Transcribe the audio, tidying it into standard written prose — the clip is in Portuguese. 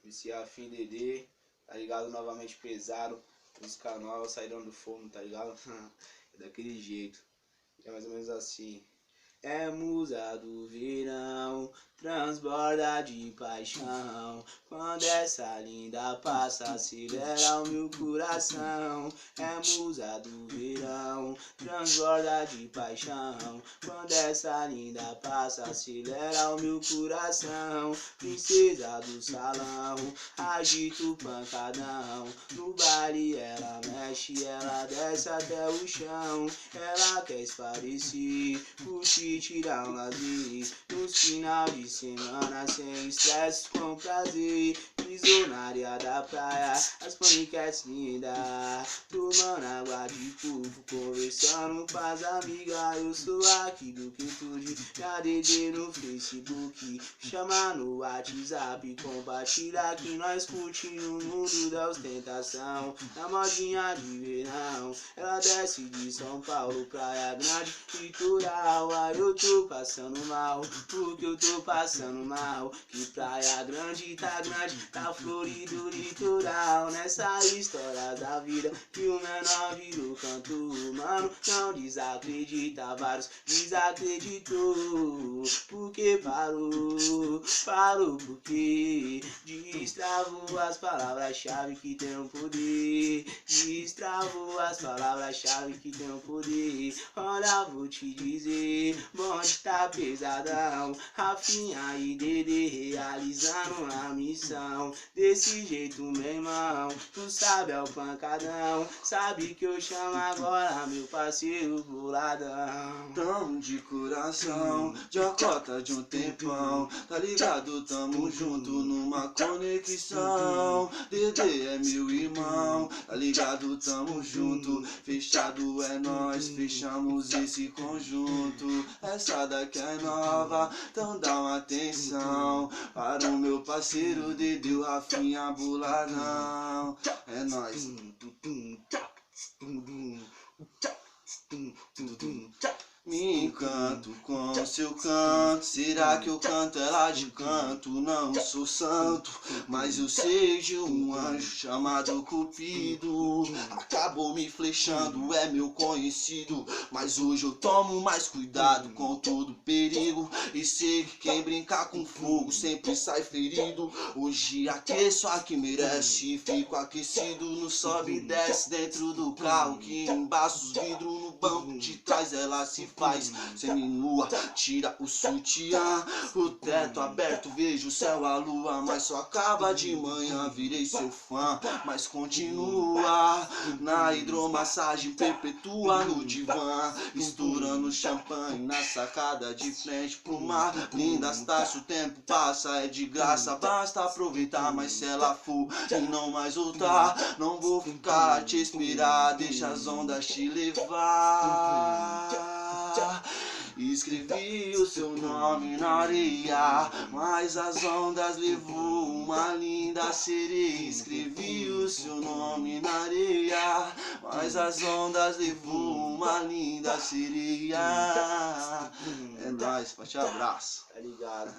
MC Afim Dedê, tá ligado? Novamente pesado, música nova, saíram do forno, tá ligado? É daquele jeito, é mais ou menos assim. É musa do verão, transborda de paixão. Quando essa linda passa, acelera o meu coração. É musa do verão, transborda de paixão. Quando essa linda passa, acelera o meu coração. Princesa do salão, agita o pancadão. No baile ela mexe, ela desce até o chão. Ela quer esparecer, curtir, tirar um lazer. Nos final de semana, sem estresse, com prazer. Pisou na areia da praia, as paniquetes lindas. Tomando água de coco, conversando com as amigas. Eu sou aqui do Quitude, já DD no Facebook. Chama no WhatsApp, compartilha que nós curte no mundo da ostentação. Na modinha de verão, ela desce de São Paulo, Praia Grande, litoral. Aí eu tô passando mal, porque eu tô passando mal. Que Praia Grande, tá florido litoral. Nessa história da vida que o menor virou cantor. Mano, não desacredita, vários desacreditou. Porque parou porque destravou as palavras-chave que tem o poder. Destravou as palavras-chave que tem o poder. Olha, vou te dizer, bonde tá pesadão. Rafinha e Dedê realizando a missão. Desse jeito, meu irmão, tu sabe é o pancadão. Sabe que eu chamo agora meu parceiro boladão. Tamo de coração, jacota de um tempão. Tá ligado, tamo junto numa conexão. Dedê é meu irmão, tá ligado, tamo junto. Fechado é nós, fechamos esse conjunto. Essa daqui é nova, então dá uma atenção. Para o meu parceiro Dedê, o Rafinha boladão. É nóis. Me encanto com seu canto. Será que eu canto ela de canto? Não sou santo, mas eu sei de um anjo chamado Cupido. Acabou me flechando, é meu conhecido. Mas hoje eu tomo mais cuidado com todo perigo. E sei que quem brincar com fogo sempre sai ferido. Hoje aqueço a que merece e fico aquecido. No sobe e desce dentro do carro que embaça os vidros. No banco de trás ela se faz seminua, tira o sutiã. O teto aberto, vejo o céu, a lua. Mas só acaba de manhã, virei seu fã. Mas continua na hidromassagem, perpetua no divã. Estourando champanhe na sacada de frente pro mar. Lindas taças, o tempo passa, é de graça. Basta aproveitar, mas se ela for e não mais voltar, não vou ficar a te esperar. Deixa as ondas te levar. Escrevi o seu nome na areia, mas as ondas levou uma linda sereia. Escrevi o seu nome na areia, mas as ondas levou uma linda sereia. É nóis, forte abraço. Tá ligado?